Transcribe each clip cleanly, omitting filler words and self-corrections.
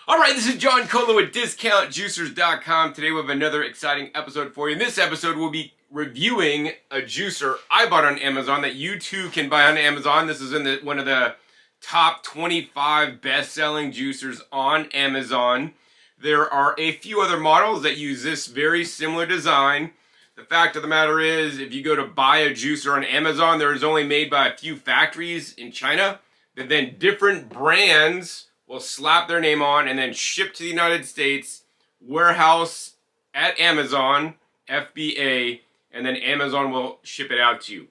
Alright, this is John Colo with DiscountJuicers.com. Today we have another exciting episode for you. In this episode, we'll be reviewing a juicer I bought on Amazon that you too can buy on Amazon. This is in one of the top 25 best-selling juicers on Amazon. There are a few other models that use this very similar design. The fact of the matter is, if you go to buy a juicer on Amazon, there is only made by a few factories in China, but then different brands will slap their name on and then ship to the United States, warehouse at Amazon, FBA, and then Amazon will ship it out to you.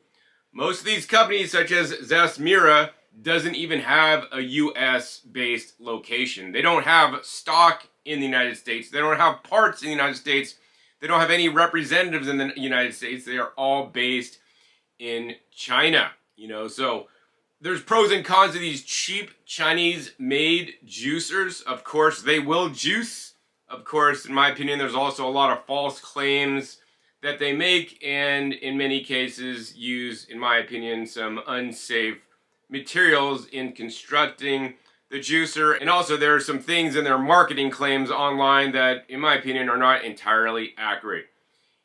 Most of these companies, such as Zasmira, doesn't even have a US-based location. They don't have stock in the United States. They don't have parts in the United States. They don't have any representatives in the United States. They are all based in China, so there's pros and cons to these cheap Chinese-made juicers. Of course, they will juice. Of course, in my opinion, there's also a lot of false claims that they make, and in many cases use, in my opinion, some unsafe materials in constructing the juicer. And also there are some things in their marketing claims online that, in my opinion, are not entirely accurate.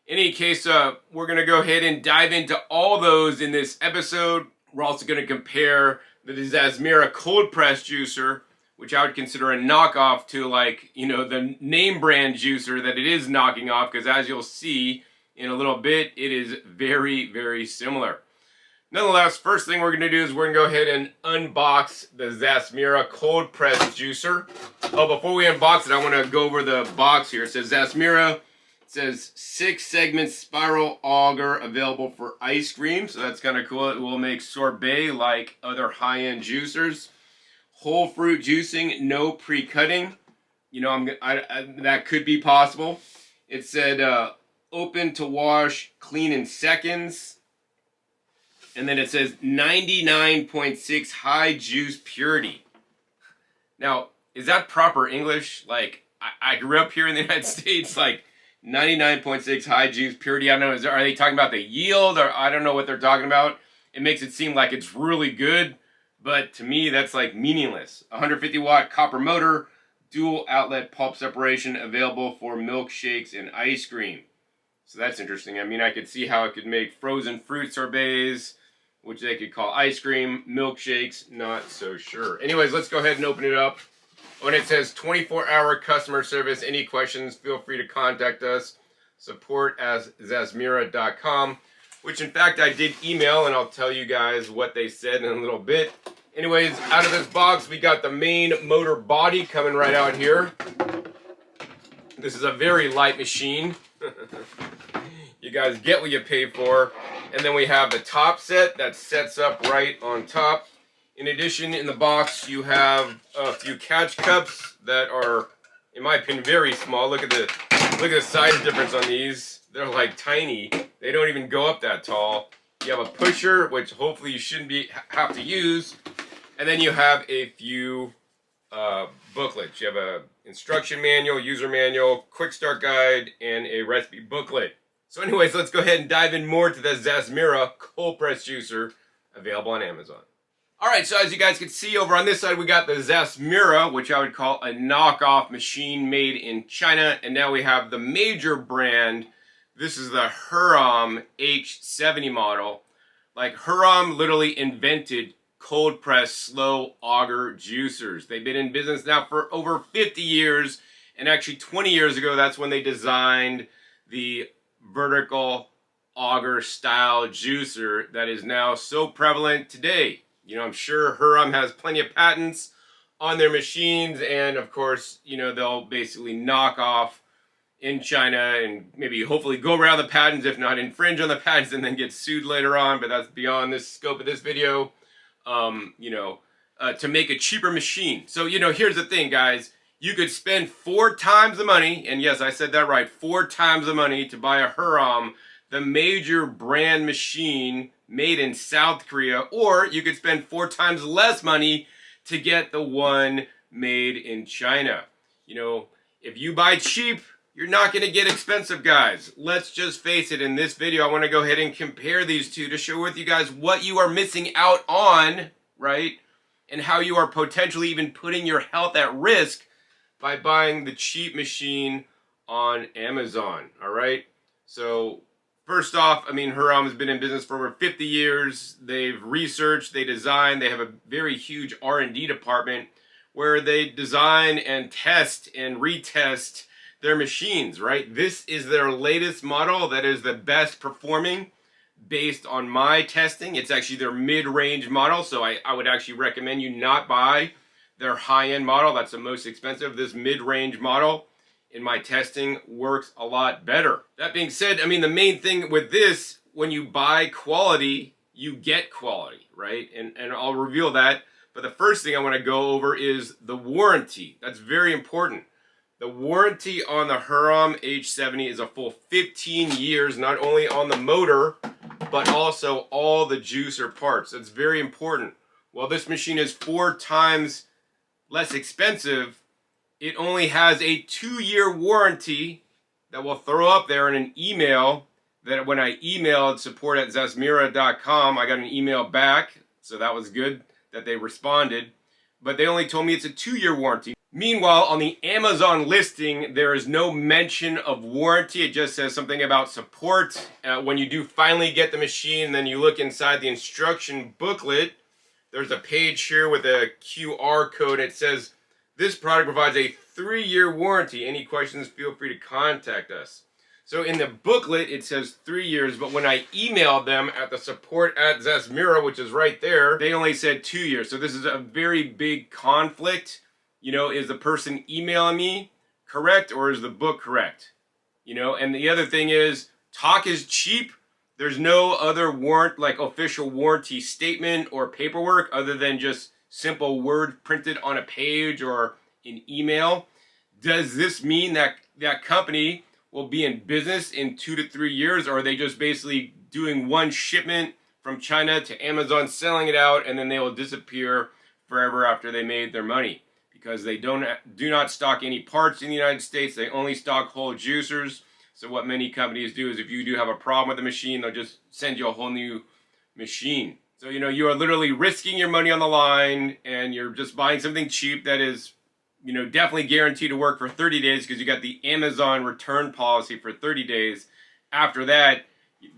In any case, we're going to go ahead and dive into all those in this episode. We're also going to compare the Zasmira cold press juicer, which I would consider a knockoff to the name brand juicer that it is knocking off, because as you'll see in a little bit, it is very, very similar. Nonetheless, first thing we're going to do is we're going to go ahead and unbox the Zasmira cold press juicer. Oh, before we unbox it, I want to go over the box here. It says Zasmira. It says 6-segment spiral auger available for ice cream. So that's kind of cool. It will make sorbet like other high-end juicers. Whole fruit juicing, no pre-cutting. That could be possible. It said open to wash, clean in seconds. And then it says 99.6 high juice purity. Now, is that proper English? I grew up here in the United States, 99.6 high juice purity. I don't know, are they talking about the yield? Or I don't know what they're talking about. It makes it seem like it's really good, but to me, that's meaningless. 150 watt copper motor, dual outlet pulp separation available for milkshakes and ice cream. So that's interesting. I mean, I could see how it could make frozen fruit sorbets, which they could call ice cream, milkshakes, not so sure. Anyways, let's go ahead and open it up. When it says 24-hour customer service, any questions, feel free to contact us. support@zasmira.com, which in fact I did email, and I'll tell you guys what they said in a little bit. Anyways, out of this box, we got the main motor body coming right out here. This is a very light machine. You guys get what you pay for. And then we have the top set that sets up right on top. In addition, in the box, you have a few catch cups that are, in my opinion, very small. Look at the size difference on these. They're tiny. They don't even go up that tall. You have a pusher, which hopefully you shouldn't have to use. And then you have a few booklets. You have a instruction manual, user manual, quick start guide, and a recipe booklet. So anyways, let's go ahead and dive in more to the Zasmira cold press juicer available on Amazon. Alright, so as you guys can see over on this side, we got the Zasmira, which I would call a knockoff machine made in China. And now we have the major brand. This is the Hurom H70 model. Hurom literally invented cold press slow auger juicers. They've been in business now for over 50 years. And actually 20 years ago, that's when they designed the vertical auger style juicer that is now so prevalent today. I'm sure Hurom has plenty of patents on their machines, and of course, they'll basically knock off in China and maybe hopefully go around the patents, if not infringe on the patents, and then get sued later on, but that's beyond the scope of this video, to make a cheaper machine. So, here's the thing, guys. You could spend 4 times the money, and yes, I said that right, 4 times the money to buy a Hurom, the major brand machine made in South Korea, or you could spend 4 times less money to get the one made in China. If you buy cheap, you're not going to get expensive, guys. Let's just face it. In this video, I want to go ahead and compare these two to share with you guys what you are missing out on, right? And how you are potentially even putting your health at risk by buying the cheap machine on Amazon, all right? So first off, I mean, Hurom has been in business for over 50 years. They've researched, they design, they have a very huge R&D department where they design and test and retest their machines, right? This is their latest model that is the best performing based on my testing. It's actually their mid-range model, so I would actually recommend you not buy their high-end model. That's the most expensive. This mid-range model, in my testing, works a lot better. That being said, I mean, the main thing with this, when you buy quality, you get quality, right? And I'll reveal that. But the first thing I want to go over is the warranty. That's very important. The warranty on the Hurom H70 is a full 15 years, not only on the motor, but also all the juicer parts. That's very important. While this machine is 4 times less expensive, it only has a 2-year warranty that will throw up there in an email that when I emailed support@zasmira.com, I got an email back, so that was good that they responded, but they only told me it's a 2-year warranty. Meanwhile, on the Amazon listing, there is no mention of warranty. It just says something about support. When you do finally get the machine, then you look inside the instruction booklet, there's a page here with a QR code. It says, this product provides a 3-year warranty. Any questions, feel free to contact us. So in the booklet, it says 3 years, but when I emailed them at the support@Zasmira, which is right there, they only said 2 years. So this is a very big conflict. You know, is the person emailing me correct or is the book correct? You know, and the other thing is, talk is cheap. There's no other official warranty statement or paperwork other than just simple word printed on a page or an email. Does this mean that that company will be in business in 2 to 3 years, or are they just basically doing one shipment from China to Amazon, selling it out, and then they will disappear forever after they made their money? Because they do not stock any parts in the United States. They only stock whole juicers. So what many companies do is if you do have a problem with the machine, they'll just send you a whole new machine. So, you know, you are literally risking your money on the line and you're just buying something cheap that is, you know, definitely guaranteed to work for 30 days because you got the Amazon return policy for 30 days. After that,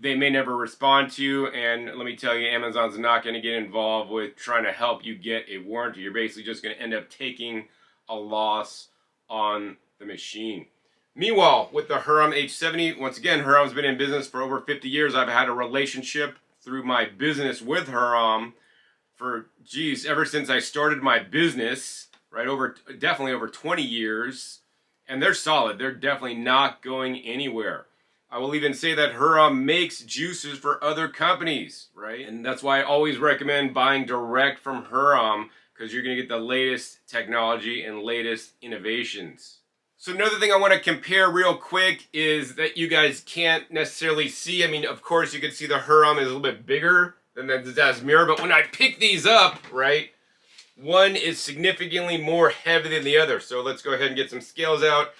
they may never respond to you, and let me tell you, Amazon's not going to get involved with trying to help you get a warranty. You're basically just going to end up taking a loss on the machine. Meanwhile, with the Hurom H70, once again, Hurom's been in business for over 50 years. I've had a relationship through my business with Hurom for, geez, ever since I started my business, right, definitely over 20 years, and they're solid. They're definitely not going anywhere. I will even say that Hurom makes juices for other companies, right? And that's why I always recommend buying direct from Hurom, because you're going to get the latest technology and latest innovations. So another thing I want to compare real quick is that you guys can't necessarily see. I mean, of course, you can see the Hurom is a little bit bigger than the Zasmira, but when I pick these up, right, one is significantly more heavy than the other. So let's go ahead and get some scales out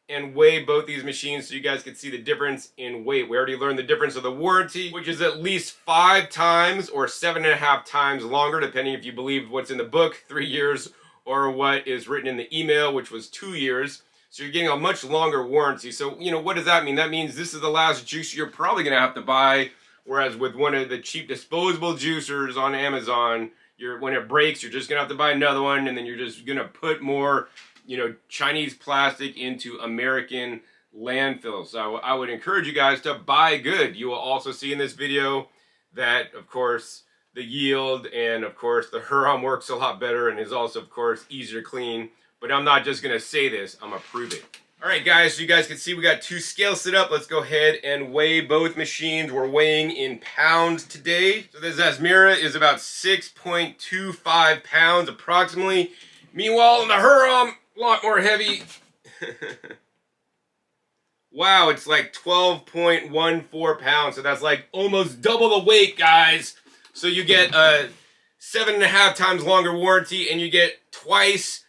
and weigh both these machines so you guys can see the difference in weight. We already learned the difference of the warranty, which is at least 5 times or 7.5 times longer, depending if you believe what's in the book, 3 years, or what is written in the email, which was 2 years. So you're getting a much longer warranty. So, you know, what does that mean? That means this is the last juicer you're probably going to have to buy, whereas with one of the cheap disposable juicers on Amazon, when it breaks, you're just going to have to buy another one, and then you're just going to put more, you know, Chinese plastic into American landfills. So I would encourage you guys to buy good. You will also see in this video that, of course, the yield and, of course, the Hurom works a lot better and is also, of course, easier to clean. But I'm not just going to say this, I'm going to prove it. All right, guys, so you guys can see we got 2 scales set up. Let's go ahead and weigh both machines. We're weighing in pounds today. So the Zasmira is about 6.25 pounds approximately. Meanwhile, in the Hurom, a lot more heavy. Wow, it's like 12.14 pounds. So that's like almost double the weight, guys. So you get a 7.5 times longer warranty, and you get twice,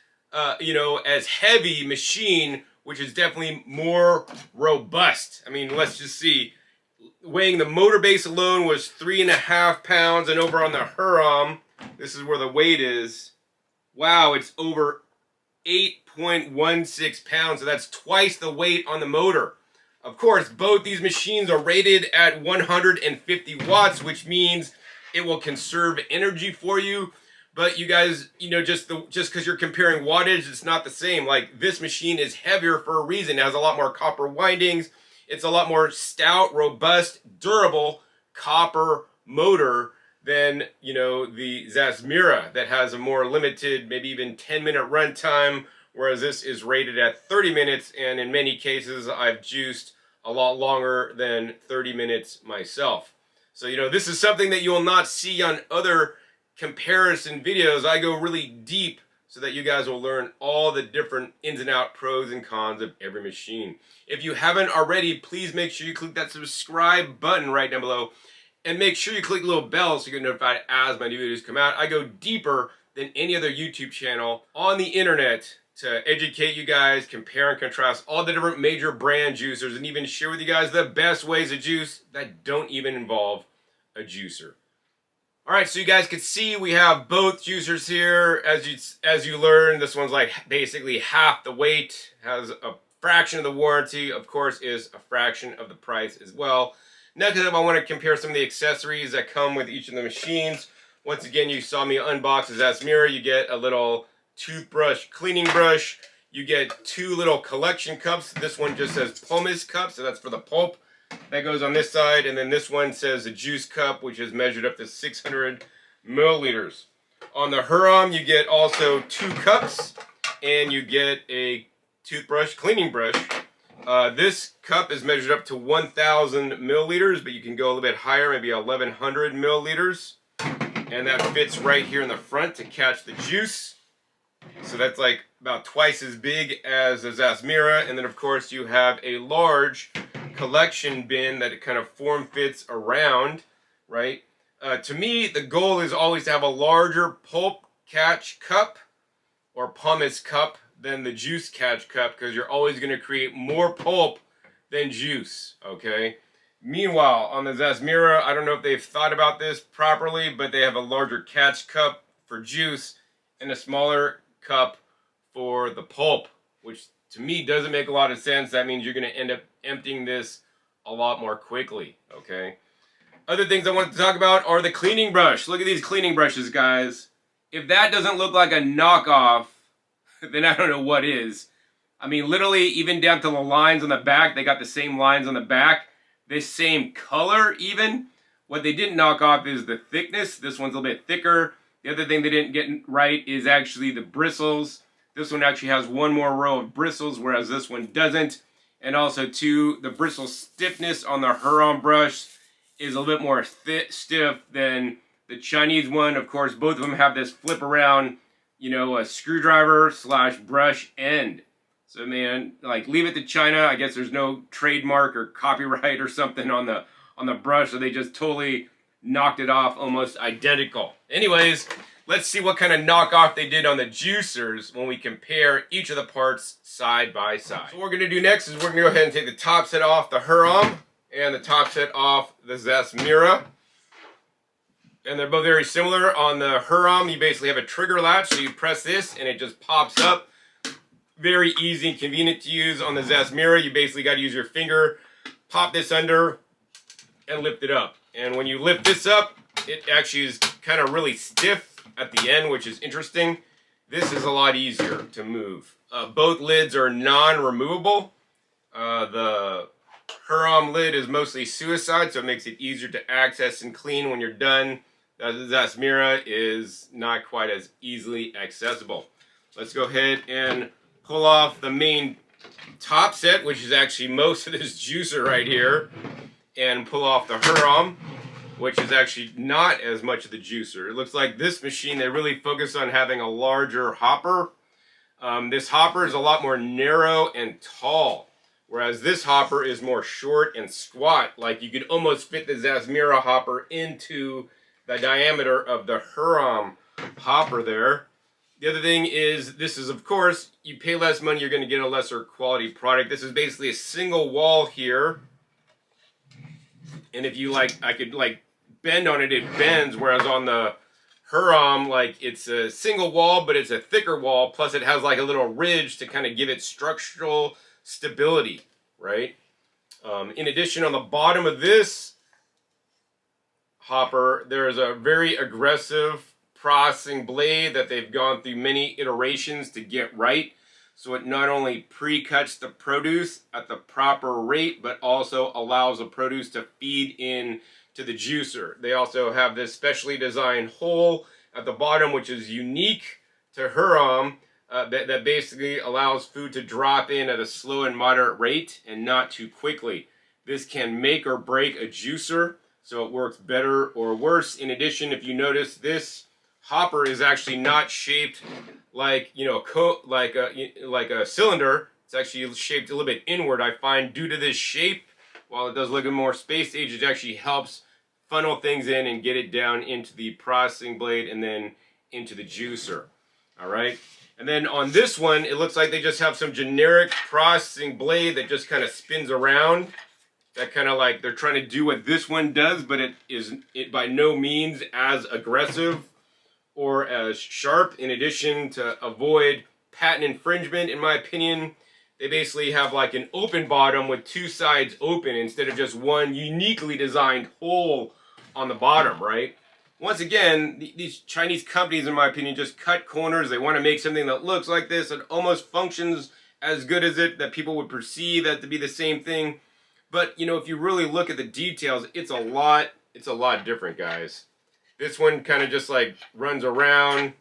you know, as heavy machine which is definitely more robust. I mean, let's just see. Weighing the motor base alone was 3.5 pounds, and over on the Hurom, this is where the weight is. Wow, it's over 8.16 pounds, so that's twice the weight on the motor. Of course, both these machines are rated at 150 watts, which means it will conserve energy for you. But you guys, you know, just because you're comparing wattage, it's not the same. Like, this machine is heavier for a reason. It has a lot more copper windings. It's a lot more stout, robust, durable copper motor than, you know, the Zasmira that has a more limited, maybe even 10-minute runtime, whereas this is rated at 30 minutes, and in many cases I've juiced a lot longer than 30 minutes myself. So, you know, this is something that you will not see on other comparison videos. I go really deep so that you guys will learn all the different ins and outs, pros and cons of every machine. If you haven't already, please make sure you click that subscribe button right down below, and make sure you click the little bell so you get notified as my new videos come out. I go deeper than any other YouTube channel on the internet to educate you guys, compare and contrast all the different major brand juicers, and even share with you guys the best ways to juice that don't even involve a juicer. Alright, so you guys can see we have both juicers here. As you learn, this one's like basically half the weight, has a fraction of the warranty, of course is a fraction of the price as well. Next up, I want to compare some of the accessories that come with each of the machines. Once again, you saw me unbox the Zasmira. You get a little toothbrush cleaning brush. You get 2 little collection cups. This one just says pumice cup, so that's for the pulp. That goes on this side, and then this one says a juice cup, which is measured up to 600 milliliters. On the Hurom, you get also 2 cups, and you get a toothbrush cleaning brush. This cup is measured up to 1,000 milliliters, but you can go a little bit higher, maybe 1,100 milliliters. And that fits right here in the front to catch the juice. So that's like about twice as big as the Zasmira. And then of course you have a large collection bin that it kind of form fits around, right? To me, the goal is always to have a larger pulp catch cup or pumice cup than the juice catch cup, because you're always going to create more pulp than juice, okay? Meanwhile, on the Zasmira, I don't know if they've thought about this properly, but they have a larger catch cup for juice and a smaller cup for the pulp, which to me doesn't make a lot of sense. That means you're going to end up emptying this a lot more quickly, okay? Other things I want to talk about are the cleaning brush. Look at these cleaning brushes, guys. If that doesn't look like a knockoff, then I don't know what is. I mean, literally, even down to the lines on the back, they got the same lines on the back. This same color, even. What they didn't knock off is the thickness. This one's a little bit thicker. The other thing they didn't get right is actually the bristles. This one actually has 1 more row of bristles, whereas this one doesn't. And also, too, the bristle stiffness on the Hurom brush is a little bit more stiff than the Chinese one. Of course, both of them have this flip around, you know, a screwdriver / brush end. So, man, like, leave it to China. I guess there's no trademark or copyright or something on the brush, so they just totally knocked it off almost identical. Anyways, let's see what kind of knockoff they did on the juicers when we compare each of the parts side by side. So what we're going to do next is we're going to go ahead and take the top set off the Hurom and the top set off the Zasmira. And they're both very similar. On the Hurom, you basically have a trigger latch, so you press this and it just pops up. Very easy and convenient to use. On the Zasmira, you basically got to use your finger, pop this under, and lift it up. And when you lift this up, it actually is kind of really stiff at the end, which is interesting. This is a lot easier to move. Both lids are non-removable. The Hurom lid is mostly suicide, so it makes it easier to access and clean when you're done. The Zasmira is not quite as easily accessible. Let's go ahead and pull off the main top set, which is actually most of this juicer right here, and pull off the Hurom, which is actually not as much of the juicer. It looks like this machine, they really focus on having a larger hopper. This hopper is a lot more narrow and tall, whereas this hopper is more short and squat. Like, you could almost fit the Zasmira hopper into the diameter of the Hurom hopper there. The other thing is, this is, of course, you pay less money, you're going to get a lesser quality product. This is basically a single wall here. And if you like, I could like bend on it, it bends. Whereas on the Hurom, like it's a single wall, but it's a thicker wall. Plus it has like a little ridge to kind of give it structural stability, right? In addition, on the bottom of this hopper, there is a very aggressive processing blade that they've gone through many iterations to get right. So it not only pre-cuts the produce at the proper rate, but also allows the produce to feed in to the juicer. They also have this specially designed hole at the bottom, which is unique to Hurom, that basically allows food to drop in at a slow and moderate rate and not too quickly. This can make or break a juicer, so it works better or worse. In addition, if you notice, this hopper is actually not shaped like, you know, like a cylinder. It's actually shaped a little bit inward. I find due to this shape, while it does look more space age, it actually helps funnel things in and get it down into the processing blade and then into the juicer. All right. And then on this one, it looks like they just have some generic processing blade that just kind of spins around. That kind of like they're trying to do what this one does, but it by no means as aggressive or as sharp. In addition, to avoid patent infringement, in my opinion, they basically have like an open bottom with two sides open instead of just one uniquely designed hole on the bottom, right? Once again, these Chinese companies, in my opinion, just cut corners. They want to make something that looks like this and almost functions as good as it, that people would perceive that to be the same thing. But, you know, if you really look at the details, it's a lot different, guys. This one kind of just like runs around.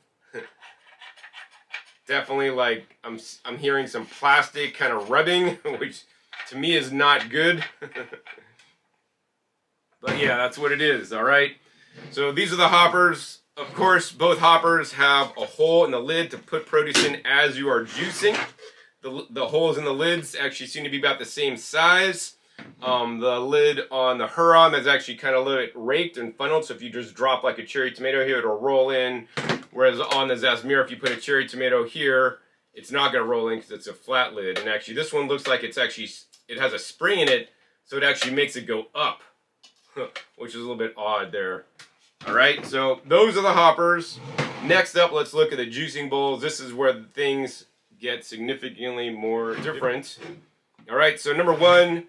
Definitely like I'm hearing some plastic kind of rubbing, which to me is not good. But yeah, that's what it is, all right? So these are the hoppers. Of course, both hoppers have a hole in the lid to put produce in as you are juicing. The holes in the lids actually seem to be about the same size. The lid on the Hurom is actually kind of a little bit raked and funneled, so if you just drop like a cherry tomato here, it'll roll in. Whereas on the Zasmira, if you put a cherry tomato here, it's not going to roll in because it's a flat lid. And actually, this one looks like it has a spring in it, so it actually makes it go up, which is a little bit odd there. All right, so those are the hoppers. Next up, let's look at the juicing bowls. This is where things get significantly more different. All right, so number one,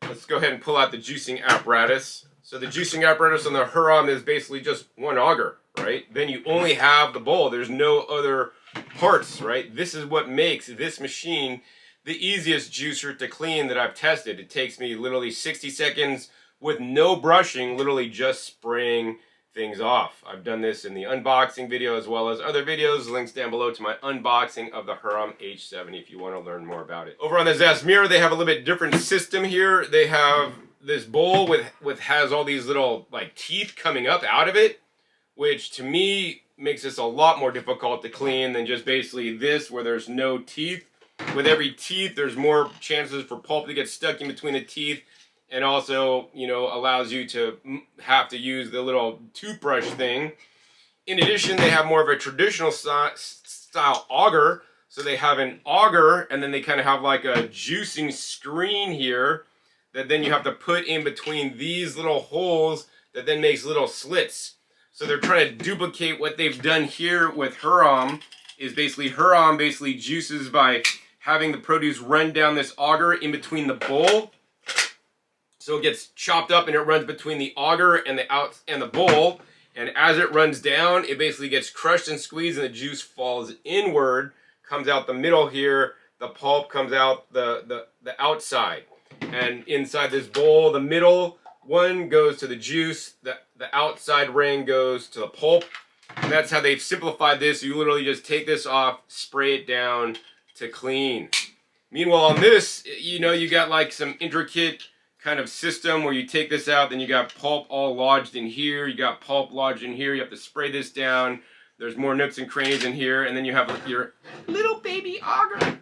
let's go ahead and pull out the juicing apparatus. So the juicing apparatus on the Hurom is basically just one auger, right? Then you only have the bowl. There's no other parts, right? This is what makes this machine the easiest juicer to clean that I've tested. It takes me literally 60 seconds with no brushing, literally just spraying things off. I've done this in the unboxing video as well as other videos. Links down below to my unboxing of the Hurom H70 if you want to learn more about it. Over on the Zasmira, they have a little bit different system here. They have this bowl with has all these little like teeth coming up out of it, which to me makes this a lot more difficult to clean than just basically this where there's no teeth. With every teeth, there's more chances for pulp to get stuck in between the teeth, and also, you know, allows you to have to use the little toothbrush thing. In addition, they have more of a traditional style auger. So they have an auger, and then they kind of have like a juicing screen here that then you have to put in between these little holes that then makes little slits. So they're trying to duplicate what they've done here with Hurom. Is basically Hurom basically juices by having the produce run down this auger in between the bowl. So it gets chopped up and it runs between the auger and the bowl. And as it runs down, it basically gets crushed and squeezed and the juice falls inward, comes out the middle here. The pulp comes out the outside. And inside this bowl, the middle one goes to the juice. The outside ring goes to the pulp. And that's how they've simplified this. You literally just take this off, spray it down to clean. Meanwhile, on this, you know, you got like some intricate kind of system where you take this out, then you got pulp all lodged in here, you got pulp lodged in here, you have to spray this down, there's more nooks and crannies in here, and then you have your little baby auger.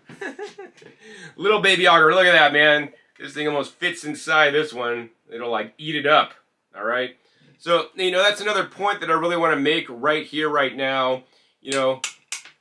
Little baby auger, look at that, man. This thing almost fits inside this one. It'll like eat it up, all right? So, you know, that's another point that I really want to make right here, right now, you know,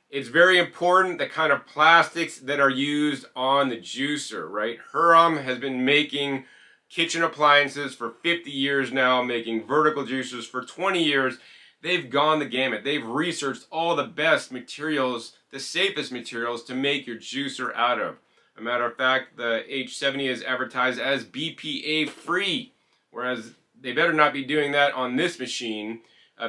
it's very important the kind of plastics that are used on the juicer, right? Hurom has been making kitchen appliances for 50 years now, making vertical juicers for 20 years. They've gone the gamut. They've researched all the best materials, the safest materials to make your juicer out of. As a matter of fact, the H70 is advertised as BPA-free, whereas they better not be doing that on this machine.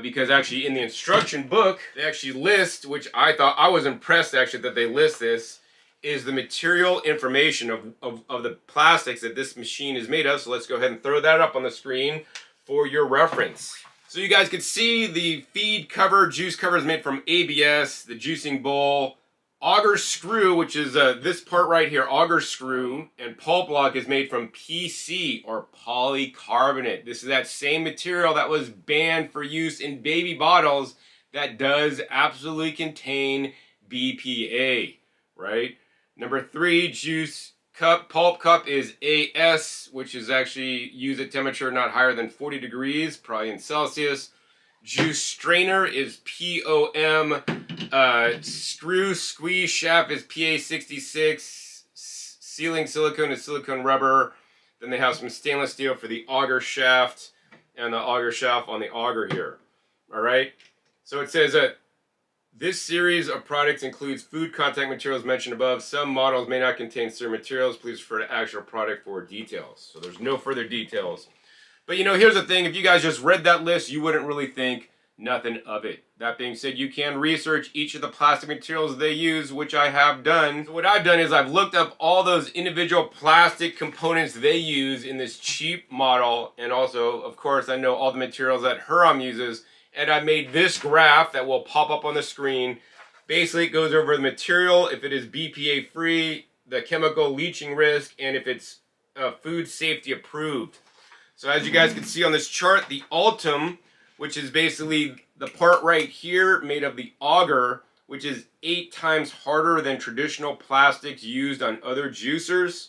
Because actually in the instruction book, they actually list, which I was impressed actually that they list this, is the material information of the plastics that this machine is made of. So let's go ahead and throw that up on the screen for your reference. So you guys can see the feed cover, juice cover is made from ABS, the juicing bowl, auger screw, which is this part right here, auger screw, and pulp lock is made from PC or polycarbonate. This is that same material that was banned for use in baby bottles that does absolutely contain BPA, right? Number 3, juice cup, pulp cup is AS, which is actually used at temperature not higher than 40 degrees, probably in Celsius. Juice strainer is POM. Screw squeeze shaft is PA66. Sealing silicone is silicone rubber. Then they have some stainless steel for the auger shaft and the auger shaft on the auger here. All right. So it says that this series of products includes food contact materials mentioned above. Some models may not contain certain materials. Please refer to actual product for details. So there's no further details. But you know, here's the thing, if you guys just read that list, you wouldn't really think nothing of it. That being said, you can research each of the plastic materials they use, which I have done. So what I've done is I've looked up all those individual plastic components they use in this cheap model, and also, of course, I know all the materials that Hurom uses, and I made this graph that will pop up on the screen. Basically, it goes over the material, if it is BPA free, the chemical leaching risk, and if it's food safety approved. So as you guys can see on this chart, the Ultem, which is basically the part right here made of the auger, which is 8 times harder than traditional plastics used on other juicers.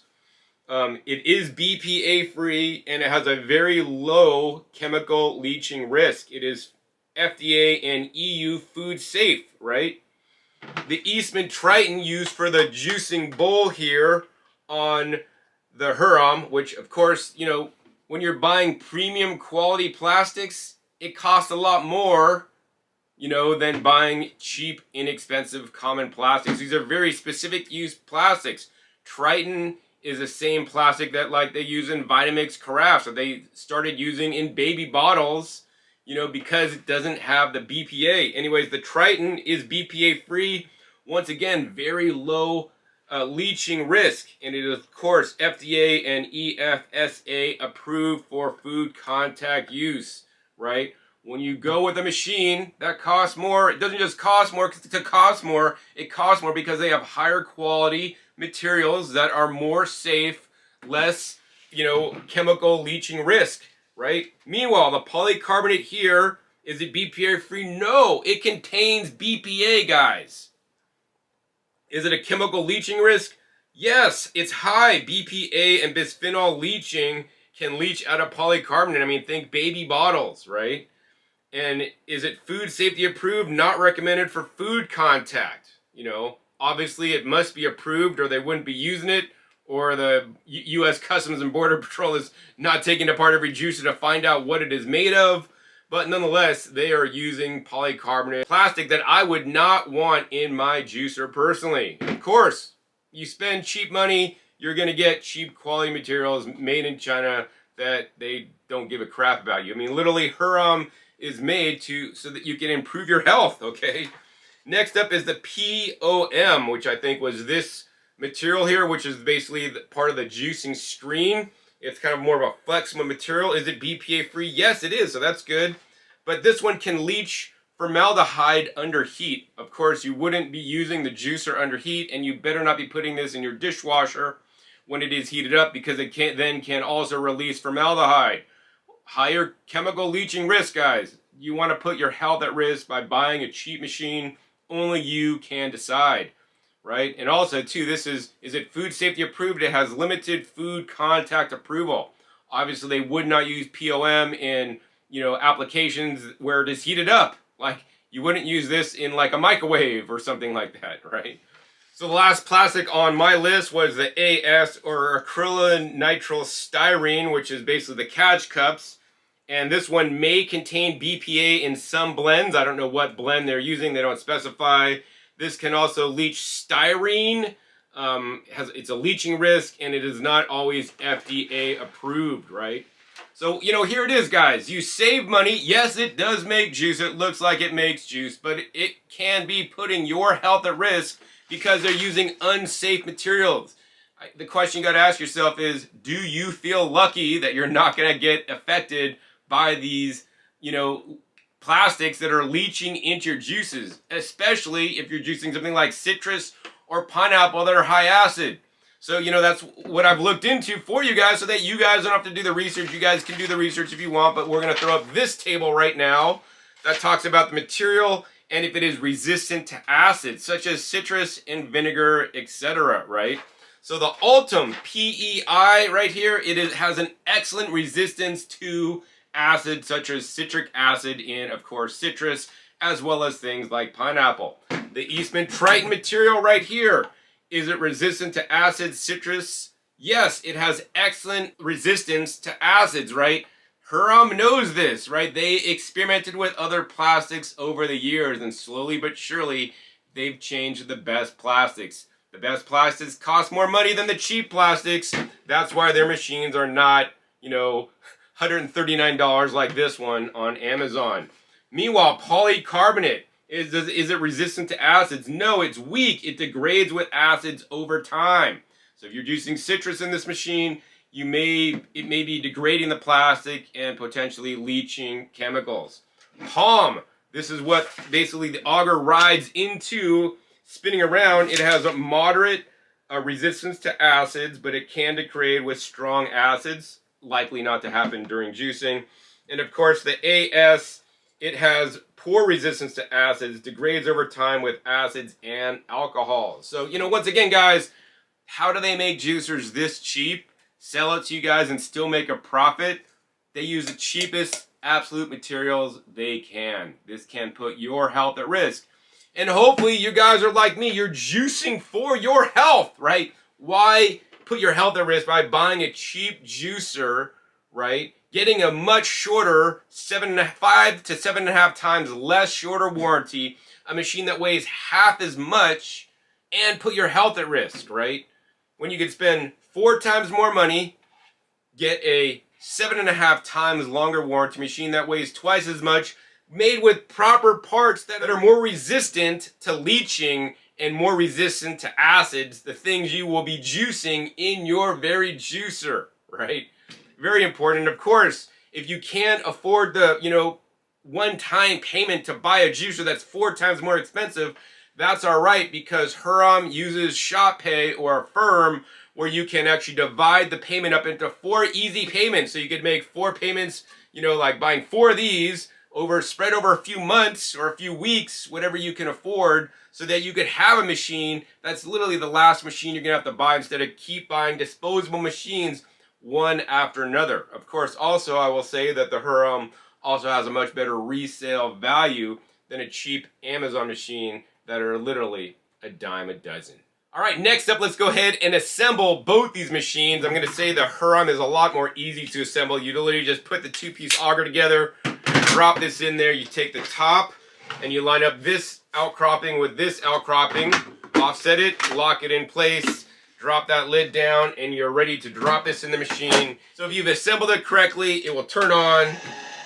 It is BPA free and it has a very low chemical leaching risk. It is FDA and EU food safe, right? The Eastman Tritan used for the juicing bowl here on the Hurom, which of course, you know, when you're buying premium quality plastics, it costs a lot more, you know, than buying cheap, inexpensive, common plastics. These are very specific use plastics. Tritan is the same plastic that like they use in Vitamix carafes that they started using in baby bottles, you know, because it doesn't have the BPA. Anyways, the Tritan is BPA free. Once again, very low leaching risk, and it is of course FDA and EFSA approved for food contact use, right? When you go with a machine that costs more, it doesn't just cost more to cost more, it costs more because they have higher quality materials that are more safe, less, you know, chemical leaching risk, right? Meanwhile, the polycarbonate here, is it BPA free? No, it contains BPA, guys. Is it a chemical leaching risk? Yes, it's high. BPA and bisphenol leaching can leach out of polycarbonate. I mean, think baby bottles, right? And is it food safety approved? Not recommended for food contact. You know, obviously it must be approved or they wouldn't be using it, or the U.S. Customs and Border Patrol is not taking apart every juicer to find out what it is made of. But nonetheless, they are using polycarbonate plastic that I would not want in my juicer personally. Of course, you spend cheap money, you're going to get cheap quality materials made in China that they don't give a crap about you. I mean, literally, Hurom is made so that you can improve your health, okay? Next up is the POM, which I think was this material here, which is basically part of the juicing screen. It's kind of more of a flexible material. Is it BPA free? Yes, it is, so that's good. But this one can leach formaldehyde under heat. Of course, you wouldn't be using the juicer under heat, and you better not be putting this in your dishwasher when it is heated up, because it can also release formaldehyde. Higher chemical leaching risk, guys. You want to put your health at risk by buying a cheap machine. Only you can decide. Right? And also, too, is it food safety approved? It has limited food contact approval. Obviously, they would not use POM in, you know, applications where it is heated up, like You wouldn't use this in like a microwave or something like that, right? So the last plastic on my list was the AS, or acrylonitrile styrene, which is basically the catch cups. And this one may contain BPA in some blends. I don't know what blend they're using. They don't specify. This can also leach styrene. It's a leaching risk, and it is not always FDA approved, right? So, you know, here it is, guys. You save money. Yes, it does make juice. It looks like it makes juice, but it can be putting your health at risk because they're using unsafe materials. The question you got to ask yourself is, do you feel lucky that you're not going to get affected by these, you know, plastics that are leaching into your juices, especially if you're juicing something like citrus or pineapple that are high acid? So, you know, that's what I've looked into for you guys so that you guys don't have to do the research. You guys can do the research if you want, but we're going to throw up this table right now that talks about the material and if it is resistant to acids such as citrus and vinegar, etc., right? So the Ultem PEI right here, has an excellent resistance to acid such as citric acid in, of course, citrus, as well as things like pineapple. The Eastman Tritan material right here, is it resistant to acid, citrus? Yes, it has excellent resistance to acids, right? Hurom knows this, right? They experimented with other plastics over the years, and slowly but surely, they've changed the best plastics. The best plastics cost more money than the cheap plastics. That's why their machines are not, you know, $139 like this one on Amazon. Meanwhile, polycarbonate, is it resistant to acids? No, it's weak. It degrades with acids over time. So if you're juicing citrus in this machine, it may be degrading the plastic and potentially leaching chemicals. Pulp, this is what basically the auger rides into, spinning around. It has a moderate resistance to acids, but it can degrade with strong acids, likely not to happen during juicing. And of course the AS, it has poor resistance to acids, degrades over time with acids and alcohols. So, you know, once again, guys, how do they make juicers this cheap, sell it to you guys, and still make a profit? They use the cheapest absolute materials they can. This can put your health at risk. And hopefully you guys are like me. You're juicing for your health, right? Why put your health at risk by buying a cheap juicer, right? Getting a much shorter, 5 to 7.5 times less shorter warranty, a machine that weighs half as much, and put your health at risk, right? When you could spend 4 times more money, get a 7.5 times longer warranty machine that weighs twice as much, made with proper parts that are more resistant to leaching and more resistant to acids, the things you will be juicing in your very juicer, right? Very important. Of course, if you can't afford the, you know, one-time payment to buy a juicer that's 4 times more expensive, that's all right, because Hurom uses shop pay or Affirm, where you can actually divide the payment up into 4 easy payments. So you could make 4 payments, you know, like buying 4 of these spread over a few months or a few weeks, whatever you can afford, so that you could have a machine that's literally the last machine you're gonna have to buy instead of keep buying disposable machines one after another. Of course, also I will say that the Hurom also has a much better resale value than a cheap Amazon machine that are literally a dime a dozen. All right, next up, let's go ahead and assemble both these machines. I'm gonna say the Hurom is a lot more easy to assemble. You literally just put the 2-piece auger together, drop this in there, you take the top and you line up this outcropping with this outcropping, offset it, lock it in place, drop that lid down, and you're ready to drop this in the machine. So if you've assembled it correctly, it will turn on,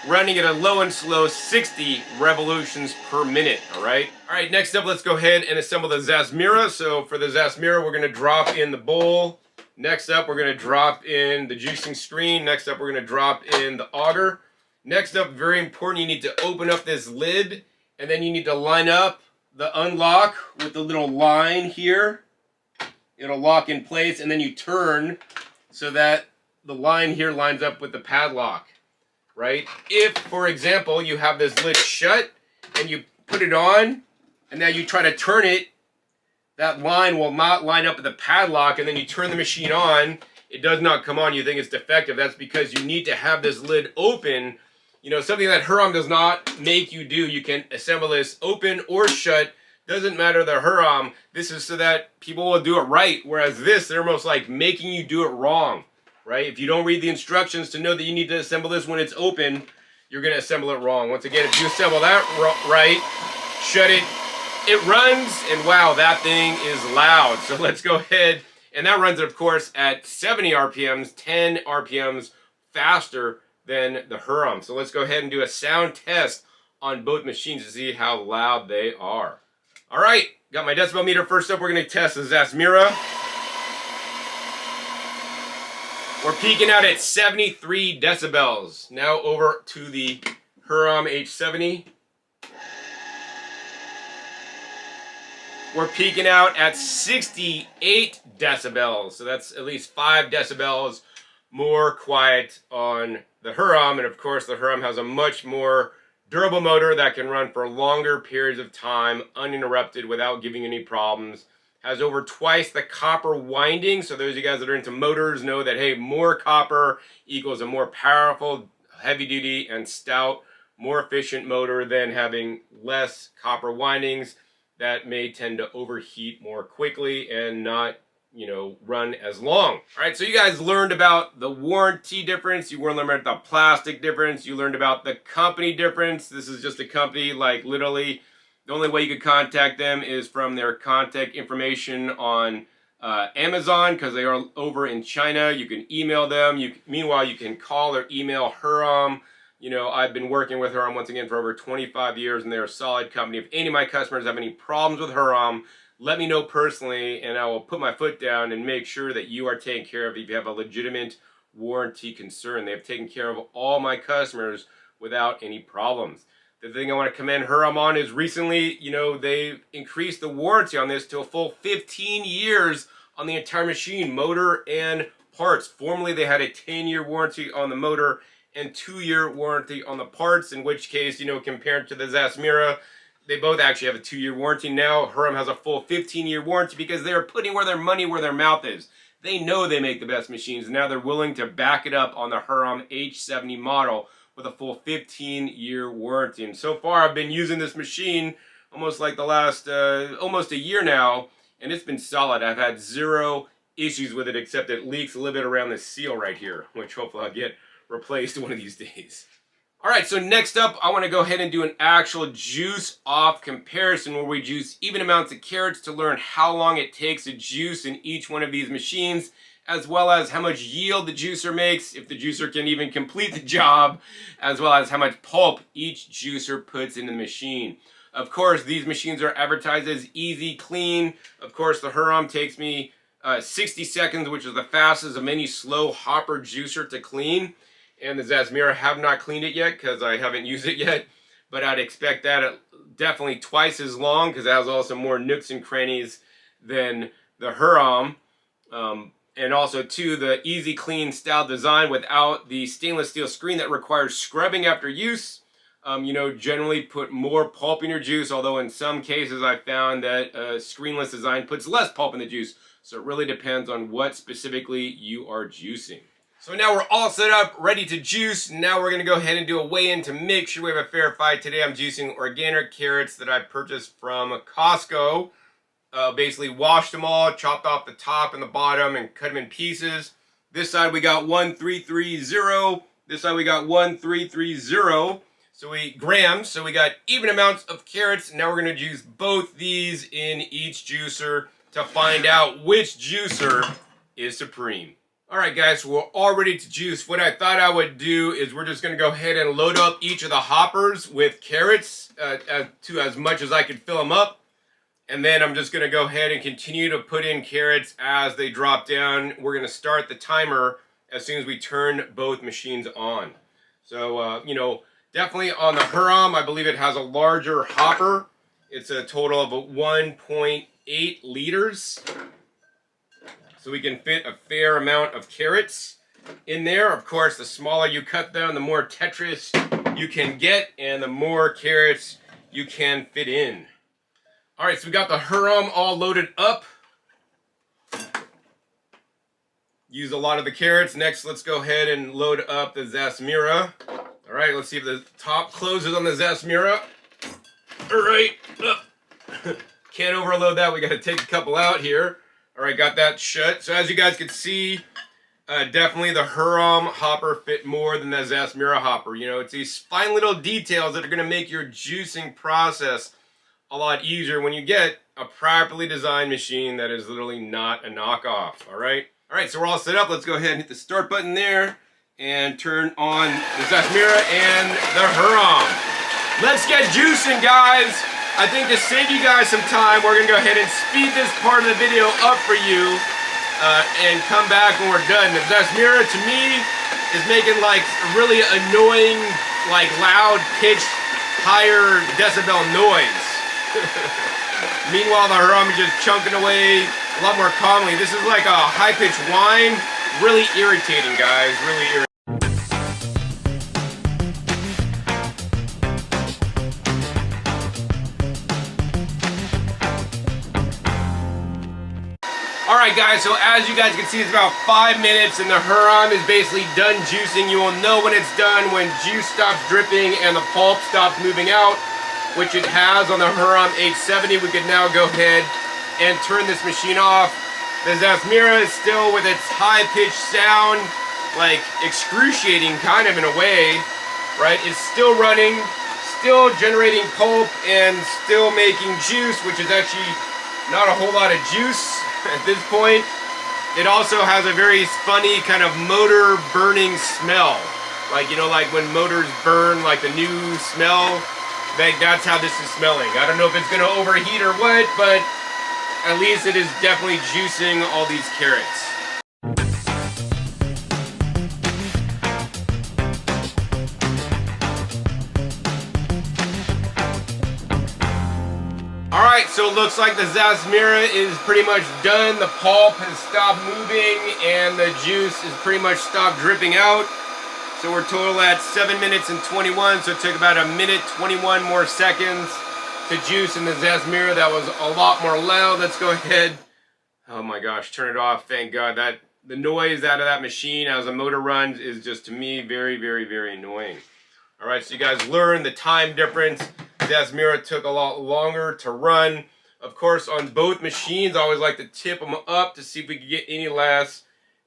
running at a low and slow 60 revolutions per minute, all right? All right, next up, let's go ahead and assemble the Zasmira. So for the Zasmira, we're gonna drop in the bowl. Next up, we're gonna drop in the juicing screen. Next up, we're gonna drop in the auger. Next up, very important, you need to open up this lid, and then you need to line up the unlock with the little line here. It'll lock in place, and then you turn so that the line here lines up with the padlock, right? If, for example, you have this lid shut and you put it on, and now you try to turn it, that line will not line up with the padlock, and then you turn the machine on, it does not come on, you think it's defective. That's because you need to have this lid open You know, something that Hurom does not make you do. You can assemble this open or shut. Doesn't matter the Hurom. This is so that people will do it right. Whereas this, they're almost like making you do it wrong, right? If you don't read the instructions to know that you need to assemble this when it's open, you're going to assemble it wrong. Once again, if you assemble that right, shut it, it runs, and wow, that thing is loud. So let's go ahead, and that runs, of course, at 70 RPMs, 10 RPMs faster than the Hurom. So let's go ahead and do a sound test on both machines to see how loud they are. All right, got my decibel meter. First up, we're going to test the Zasmira. We're peaking out at 73 decibels. Now over to the Hurom H70. We're peaking out at 68 decibels. So that's at least 5 decibels more quiet on the Hurom. And of course, the Hurom has a much more durable motor that can run for longer periods of time uninterrupted without giving any problems. Has over twice the copper winding. So those of you guys that are into motors know that, hey, more copper equals a more powerful, heavy duty and stout, more efficient motor than having less copper windings that may tend to overheat more quickly and not, you know, run as long. All right, so you guys learned about the warranty difference. You learned about the plastic difference. You learned about the company difference. This is just a company, like literally the only way you could contact them is from their contact information on Amazon, because they are over in China. You can email them. Meanwhile, you can call or email Hurom. You know, I've been working with Hurom once again for over 25 years, and they're a solid company. If any of my customers have any problems with Hurom, let me know personally, and I will put my foot down and make sure that you are taken care of if you have a legitimate warranty concern. They have taken care of all my customers without any problems. The thing I want to commend Hurom on is recently, you know, they increased the warranty on this to a full 15 years on the entire machine, motor and parts. Formerly, they had a 10-year warranty on the motor and 2-year warranty on the parts, in which case, you know, compared to the Zasmira, they both actually have a 2-year warranty. Now, Hurom has a full 15-year warranty because they're putting where their money where their mouth is. They know they make the best machines. Now they're willing to back it up on the Hurom H70 model with a full 15-year warranty. And so far, I've been using this machine almost like the last, almost a year now, and it's been solid. I've had zero issues with it, except it leaks a little bit around the seal right here, which hopefully I'll get replaced one of these days. All right, so next up, I want to go ahead and do an actual juice off comparison where we juice even amounts of carrots to learn how long it takes to juice in each one of these machines, as well as how much yield the juicer makes, if the juicer can even complete the job, as well as how much pulp each juicer puts in the machine. Of course, these machines are advertised as easy clean. Of course, the Hurom takes me 60 seconds, which is the fastest of any slow hopper juicer to clean. And the Zasmira, have not cleaned it yet because I haven't used it yet, but I'd expect that definitely twice as long because it has also more nooks and crannies than the Hurom. And also, too, the easy clean style design without the stainless steel screen that requires scrubbing after use. You know, generally put more pulp in your juice, although in some cases I found that screenless design puts less pulp in the juice. So it really depends on what specifically you are juicing. So now we're all set up, ready to juice. Now we're gonna go ahead and do a weigh-in to make sure we have a fair fight. Today I'm juicing organic carrots that I purchased from Costco. Basically washed them all, chopped off the top and the bottom and cut them in pieces. This side we got 1330. This side we got 1330. So grams. So we got even amounts of carrots. Now we're gonna juice both these in each juicer to find out which juicer is supreme. All right, guys, so we're all ready to juice. What I thought I would do is we're just gonna go ahead and load up each of the hoppers with carrots to as much as I could fill them up. And then I'm just gonna go ahead and continue to put in carrots as they drop down. We're gonna start the timer as soon as we turn both machines on. So, you know, definitely on the Hurom, I believe it has a larger hopper. It's a total of 1.8 liters. So we can fit a fair amount of carrots in there. Of course, the smaller you cut them, the more Tetris you can get and the more carrots you can fit in. All right, so we got the Hurom all loaded up. Use a lot of the carrots. Next, let's go ahead and load up the Zasmira. All All right, let's see if the top closes on the Zasmira. All right, can't overload that. We got to take a couple out here. All right, got that shut. So as you guys can see, definitely the Hurom hopper fit more than the Zasmira hopper. You know, it's these fine little details that are going to make your juicing process a lot easier when you get a properly designed machine that is literally not a knockoff. All right, so we're all set up. Let's go ahead and hit the start button there and turn on the Zasmira and the Hurom. Let's get juicing, guys. I think to save you guys some time, we're gonna go ahead and speed this part of the video up for you and come back when we're done. The Zasmira, to me, is making like really annoying, like loud pitched, higher decibel noise. Meanwhile, the Hurom is just chunking away a lot more calmly. This is like a high-pitched whine. Really irritating, guys. Really irritating. Alright guys, so as you guys can see, it's about 5 minutes and the Hurom is basically done juicing. You will know when it's done when juice stops dripping and the pulp stops moving out, which it has on the Hurom H70. We could now go ahead and turn this machine off. The Zasmira is still with its high-pitched sound, like excruciating kind of in a way, right? It's still running, still generating pulp and still making juice, which is actually not a whole lot of juice at this point. It also has a very funny kind of motor burning smell. Like, you know, like when motors burn, like the new smell, that's how this is smelling. I don't know if it's gonna overheat or what, but at least it is definitely juicing all these carrots. Alright, so it looks like the Zasmira is pretty much done. The pulp has stopped moving and the juice is pretty much stopped dripping out. So we're total at 7 minutes and 21, so it took about 1:21 more seconds to juice in the Zasmira. That was a lot more loud. Let's go ahead. Oh my gosh, turn it off. Thank God. That the noise out of that machine as the motor runs is just, to me, very, very, very annoying. Alright, so you guys learned the time difference. Zasmira took a lot longer to run. Of course, on both machines, I always like to tip them up to see if we can get any last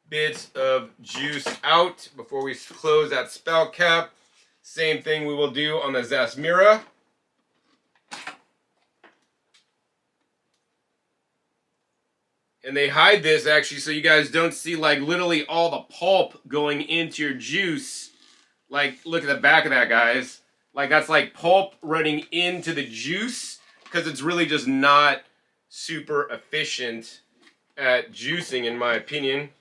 bits of juice out before we close that spout cap. Same thing we will do on the Zasmira. And they hide this actually so you guys don't see like literally all the pulp going into your juice. Like, look at the back of that, guys. Like, that's like pulp running into the juice because it's really just not super efficient at juicing, in my opinion.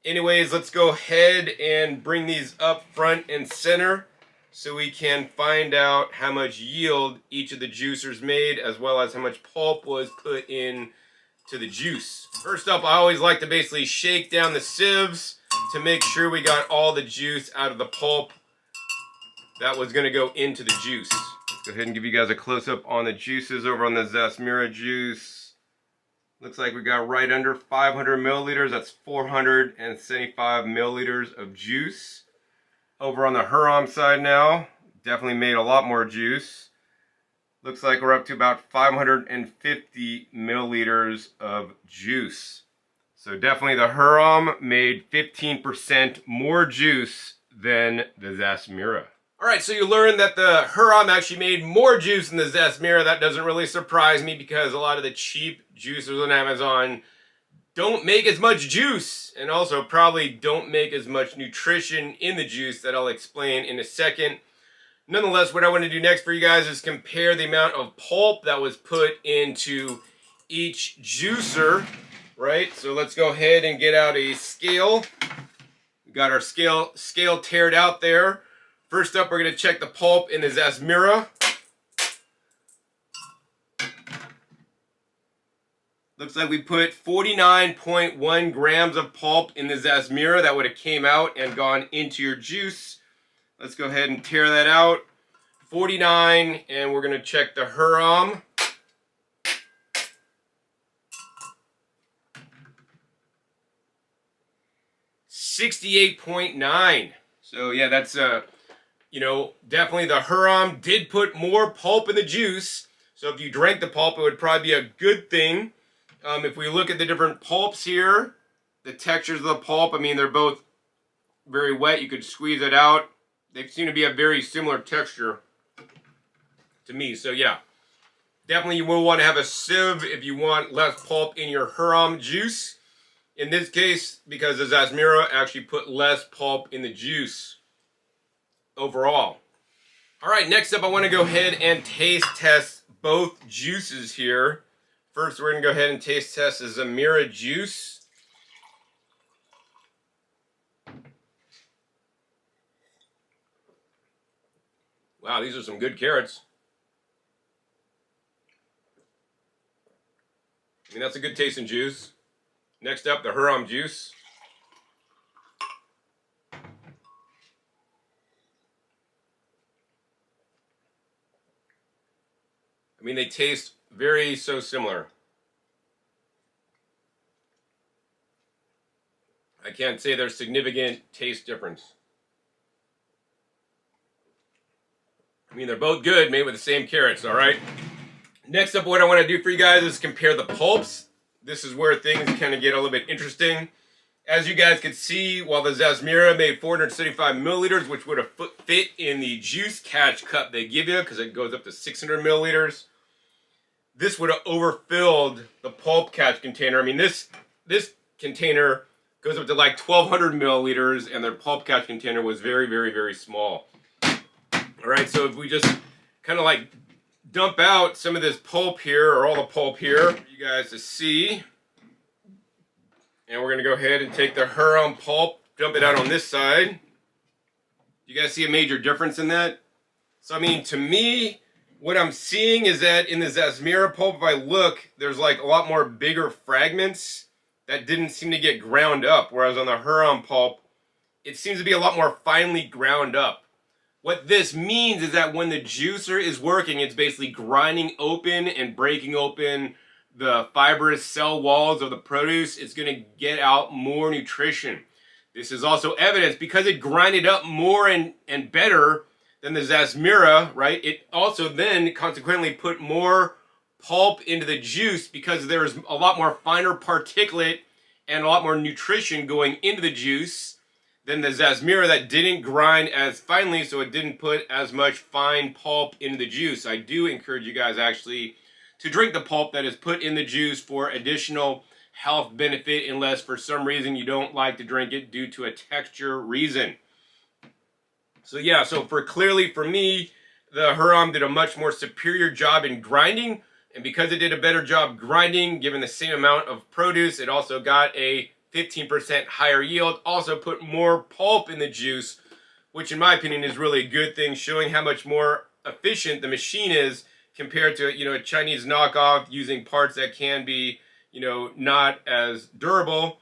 Anyways, let's go ahead and bring these up front and center so we can find out how much yield each of the juicers made, as well as how much pulp was put in to the juice. First up, I always like to basically shake down the sieves to make sure we got all the juice out of the pulp that was going to go into the juice. Let's go ahead and give you guys a close-up on the juices over on the Zasmira juice. Looks like we got right under 500 milliliters. That's 475 milliliters of juice. Over on the Hurom side now, definitely made a lot more juice. Looks like we're up to about 550 milliliters of juice. So definitely the Hurom made 15% more juice than the Zasmira. Alright, so you learned that the Hurom actually made more juice than the Zasmira. That doesn't really surprise me because a lot of the cheap juicers on Amazon don't make as much juice and also probably don't make as much nutrition in the juice that I'll explain in a second. Nonetheless, what I want to do next for you guys is compare the amount of pulp that was put into each juicer, right? So let's go ahead and get out a scale. We got our scale tared out there. First up, we're going to check the pulp in the Zasmira. Looks like we put 49.1 grams of pulp in the Zasmira. That would have came out and gone into your juice. Let's go ahead and tear that out. 49, and we're going to check the Hurom. $68.9. So yeah, that's you know, definitely the Hurom did put more pulp in the juice. So if you drank the pulp, it would probably be a good thing. If we look at the different pulps here, the textures of the pulp, I mean, they're both very wet. You could squeeze it out. They seem to be a very similar texture to me. So yeah, definitely you will want to have a sieve if you want less pulp in your Hurom juice. In this case, because the Zasmira actually put less pulp in the juice overall. All right, next up I want to go ahead and taste test both juices here. First, we're going to go ahead and taste test the Zasmira juice. Wow, these are some good carrots. I mean, that's a good tasting juice. Next up, the Hurom juice. I mean, they taste very so similar. I can't say there's significant taste difference. I mean, they're both good, made with the same carrots, all right? Next up, what I want to do for you guys is compare the pulps. This is where things kind of get a little bit interesting. As you guys can see, while the Zasmira made 475 milliliters, which would have fit in the juice catch cup they give you, because it goes up to 600 milliliters, this would have overfilled the pulp catch container. I mean, this container goes up to like 1,200 milliliters, and their pulp catch container was very, very, very small. All right, so if we just kind of like dump out some of this pulp here, or all the pulp here, for you guys to see. And we're going to go ahead and take the Hurom pulp, dump it out on this side. You guys see a major difference in that? So, I mean, to me, what I'm seeing is that in the Zasmira pulp, if I look, there's like a lot more bigger fragments that didn't seem to get ground up. Whereas on the Hurom pulp, it seems to be a lot more finely ground up. What this means is that when the juicer is working, it's basically grinding open and breaking open the fibrous cell walls of the produce. It's going to get out more nutrition. This is also evidence because it grinded up more and better than the Zasmira, right? It also then consequently put more pulp into the juice because there's a lot more finer particulate and a lot more nutrition going into the juice than the Zasmira that didn't grind as finely, so it didn't put as much fine pulp into the juice. I do encourage you guys actually to drink the pulp that is put in the juice for additional health benefit, unless for some reason you don't like to drink it due to a texture reason. So yeah, so clearly for me, the Hurom did a much more superior job in grinding, and because it did a better job grinding, given the same amount of produce, it also got a 15% higher yield, also put more pulp in the juice, which in my opinion is really a good thing, showing how much more efficient the machine is compared to, you know, a Chinese knockoff using parts that can be, you know, not as durable,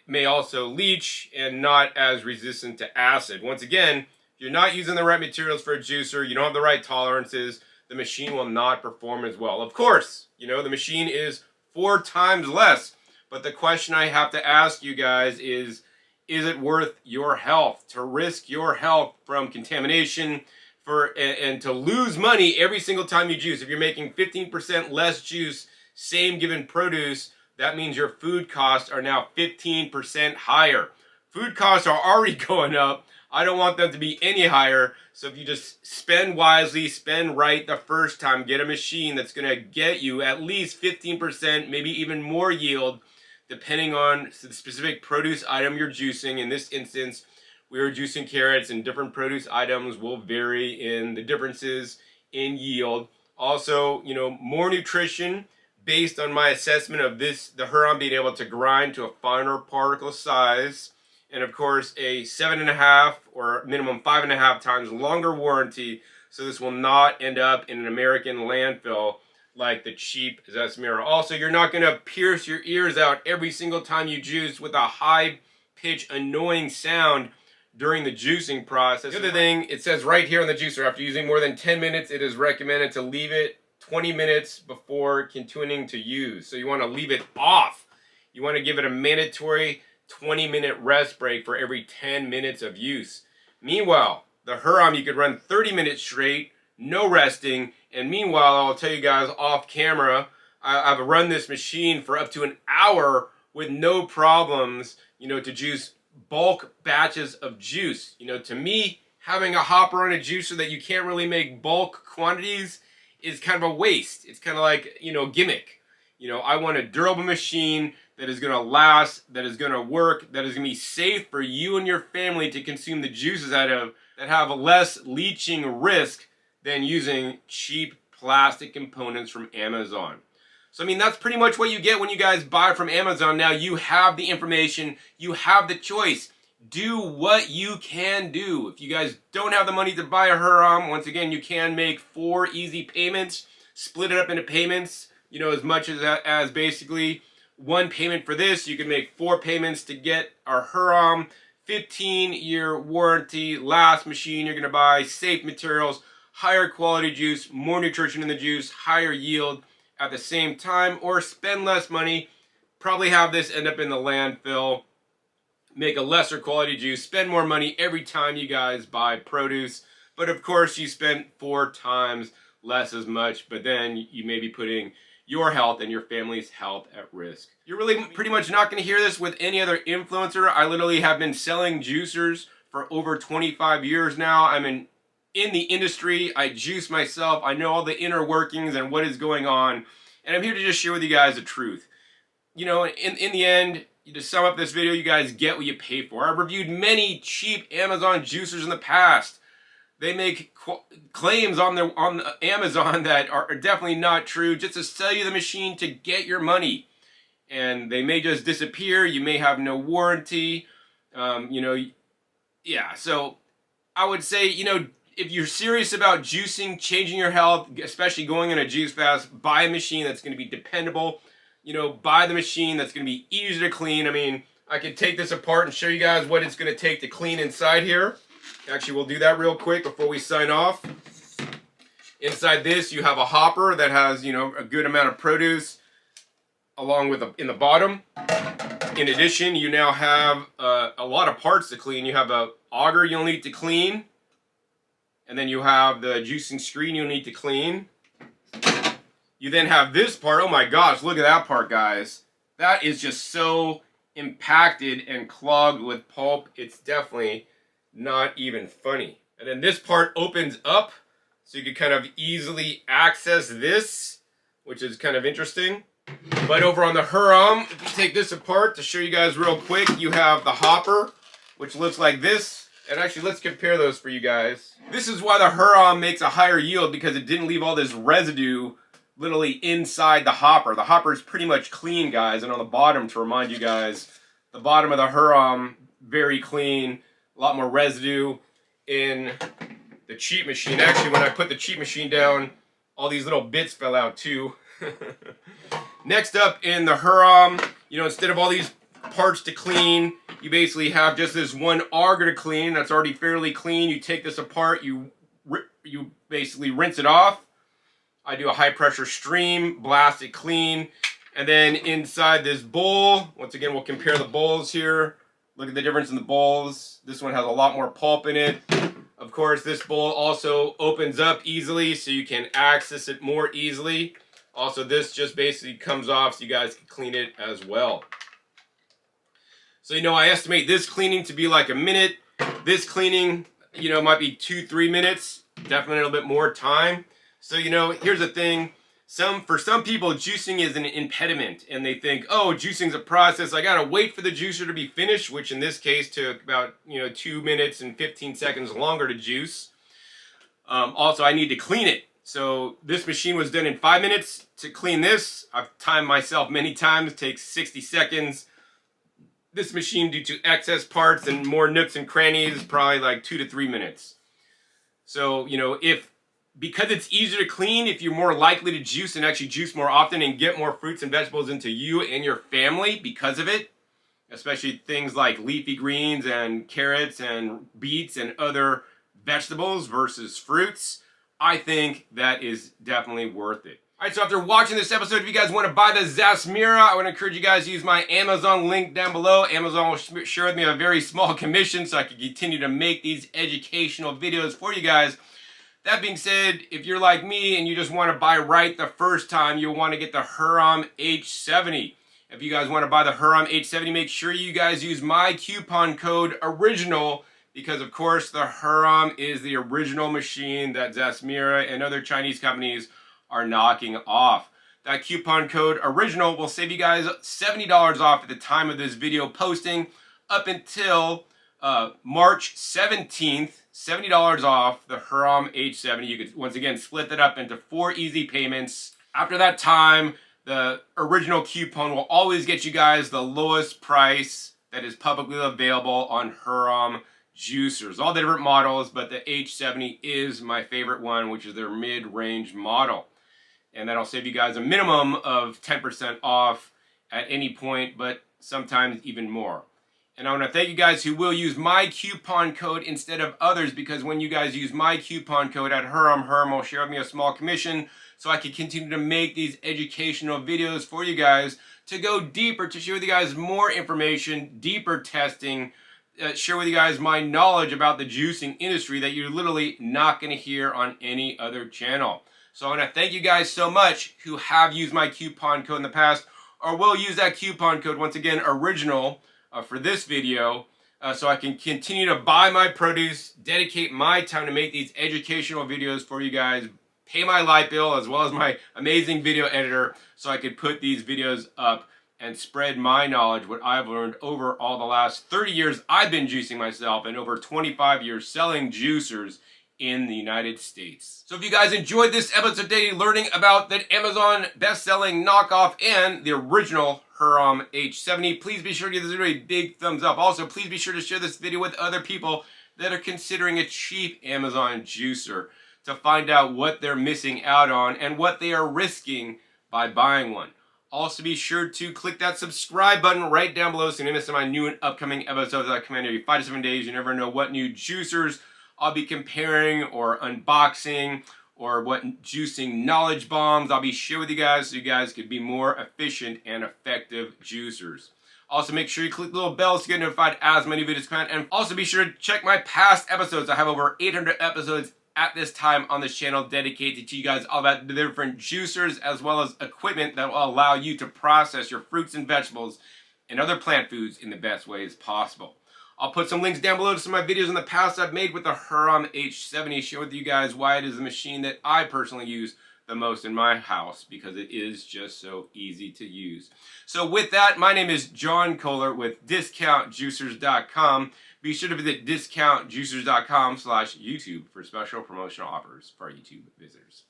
may also leach, and not as resistant to acid. Once again, if you're not using the right materials for a juicer, you don't have the right tolerances, the machine will not perform as well. Of course, you know, the machine is 4 times less. But the question I have to ask you guys is it worth your health, to risk your health from contamination and to lose money every single time you juice? If you're making 15% less juice, same given produce, that means your food costs are now 15% higher. Food costs are already going up. I don't want them to be any higher. So if you just spend wisely, spend right the first time, get a machine that's going to get you at least 15%, maybe even more yield, depending on the specific produce item you're juicing. In this instance, we are juicing carrots, and different produce items will vary in the differences in yield. Also, you know, more nutrition based on my assessment of the Hurom being able to grind to a finer particle size. And of course, a 7.5 or minimum 5.5 times longer warranty. So this will not end up in an American landfill like the cheap Zasmira. Also, you're not going to pierce your ears out every single time you juice with a high-pitch, annoying sound during the juicing process. The other thing, it says right here on the juicer, after using more than 10 minutes, it is recommended to leave it 20 minutes before continuing to use. So you want to leave it off. You want to give it a mandatory 20-minute rest break for every 10 minutes of use. Meanwhile, The Hurom, you could run 30 minutes straight, no resting, and meanwhile, I'll tell you guys off camera, I've run this machine for up to an hour with no problems, you know, to juice bulk batches of juice. You know, to me, having a hopper on a juicer that you can't really make bulk quantities is kind of a waste. It's kind of like, you know, gimmick. You know, I want a durable machine that is going to last, that is going to work, that is going to be safe for you and your family to consume the juices out of, that have less leaching risk than using cheap plastic components from Amazon. So, I mean, that's pretty much what you get when you guys buy from Amazon. Now, you have the information, you have the choice. Do what you can do. If you guys don't have the money to buy a Hurom, once again, you can make 4 easy payments, split it up into payments, you know, as much as basically 1 payment for this. You can make 4 payments to get our Hurom, 15-year warranty, last machine you're going to buy, safe materials, higher quality juice, more nutrition in the juice, higher yield at the same time, or spend less money, probably have this end up in the landfill, make a lesser quality juice, spend more money every time you guys buy produce, but of course you spend 4 times less as much, but then you may be putting your health and your family's health at risk. You're really pretty much not going to hear this with any other influencer. I literally have been selling juicers for over 25 years now. I'm in the industry. I juice myself. I know all the inner workings and what is going on, and I'm here to just share with you guys the truth. You know, in the end, to sum up this video, you guys get what you pay for. I've reviewed many cheap Amazon juicers in the past. They make claims on Amazon that are definitely not true, just to sell you the machine to get your money. And they may just disappear. You may have no warranty. You know, yeah. So I would say, you know, if you're serious about juicing, changing your health, especially going on a juice fast, buy a machine that's going to be dependable. You know, buy the machine that's going to be easy to clean. I mean, I could take this apart and show you guys what it's going to take to clean inside here. Actually, we'll do that real quick before we sign off. Inside this, you have a hopper that has, you know, a good amount of produce along with in the bottom. In addition, you now have a lot of parts to clean. You have a auger you'll need to clean. And then you have the juicing screen you'll need to clean. You then have this part. Oh my gosh, look at that part, guys. That is just so impacted and clogged with pulp. It's definitely not even funny. And then this part opens up so you can kind of easily access this, which is kind of interesting. But over on the Hurom, if you take this apart to show you guys real quick, you have the hopper, which looks like this. And actually, let's compare those for you guys. This is why the Hurom makes a higher yield, because it didn't leave all this residue literally inside the hopper. The hopper is pretty much clean, guys. And on the bottom, to remind you guys, the bottom of the Hurom, very clean. A lot more residue in the cheap machine. Actually, when I put the cheap machine down, all these little bits fell out too. Next up in the Hurom, you know, instead of all these parts to clean, you basically have just this one auger to clean that's already fairly clean. You take this apart, you basically rinse it off. I do a high pressure stream, blast it clean, and then inside this bowl, once again, we'll compare the bowls here. Look at the difference in the bowls. This one has a lot more pulp in it. Of course, this bowl also opens up easily so you can access it more easily. Also, this just basically comes off so you guys can clean it as well. So, you know, I estimate this cleaning to be like a minute. This cleaning, you know, might be 2-3 minutes. Definitely a little bit more time. So, you know, here's the thing. For some people, juicing is an impediment, and they think, oh, juicing's a process. I gotta wait for the juicer to be finished, which in this case took about, you know, 2 minutes and 15 seconds longer to juice. Also, I need to clean it. So this machine was done in 5 minutes to clean this. I've timed myself many times. It takes 60 seconds. This machine, due to excess parts and more nooks and crannies, probably like 2 to 3 minutes. So, you know, because it's easier to clean, if you're more likely to juice and actually juice more often and get more fruits and vegetables into you and your family because of it, especially things like leafy greens and carrots and beets and other vegetables versus fruits, I think that is definitely worth it. Alright, so after watching this episode, if you guys want to buy the Zasmira, I want to encourage you guys to use my Amazon link down below. Amazon will share with me a very small commission so I can continue to make these educational videos for you guys. That being said, if you're like me and you just want to buy right the first time, you'll want to get the Hurom H70. If you guys want to buy the Hurom H70, make sure you guys use my coupon code ORIGINAL, because of course the Hurom is the original machine that Zasmira and other Chinese companies are knocking off. That coupon code ORIGINAL will save you guys $70 off at the time of this video posting up until March 17th. $70 off the Hurom H70. You could once again split that up into 4 easy payments. After that time, the original coupon will always get you guys the lowest price that is publicly available on Hurom juicers. All the different models, but the H70 is my favorite one, which is their mid-range model. And that'll save you guys a minimum of 10% off at any point, but sometimes even more. And I want to thank you guys who will use my coupon code instead of others, because when you guys use my coupon code at Hurom will share with me a small commission so I can continue to make these educational videos for you guys to go deeper, to share with you guys more information, deeper testing, share with you guys my knowledge about the juicing industry that you're literally not going to hear on any other channel. So I want to thank you guys so much who have used my coupon code in the past or will use that coupon code, once again, ORIGINAL, for this video, so I can continue to buy my produce, dedicate my time to make these educational videos for you guys, pay my light bill as well as my amazing video editor so I could put these videos up and spread my knowledge, what I've learned over all the last 30 years I've been juicing myself and over 25 years selling juicers in the United States. So if you guys enjoyed this episode today, learning about the Amazon best-selling Knockoff and the original Hurom H70, please be sure to give this video a big thumbs up. Also, please be sure to share this video with other people that are considering a cheap Amazon juicer to find out what they're missing out on and what they are risking by buying one. Also, be sure to click that subscribe button right down below so you don't miss my new and upcoming episodes that come in every 5 to 7 days. You never know what new juicers I'll be comparing or unboxing, or what juicing knowledge bombs I'll be sharing with you guys so you guys could be more efficient and effective juicers. Also, make sure you click the little bell to get notified as many videos come out, and also be sure to check my past episodes. I have over 800 episodes at this time on this channel dedicated to you guys all about the different juicers as well as equipment that will allow you to process your fruits and vegetables and other plant foods in the best ways possible. I'll put some links down below to some of my videos in the past I've made with the Hurom H70, share with you guys why it is the machine that I personally use the most in my house, because it is just so easy to use. So with that, my name is John Kohler with DiscountJuicers.com. Be sure to visit DiscountJuicers.com/YouTube for special promotional offers for our YouTube visitors.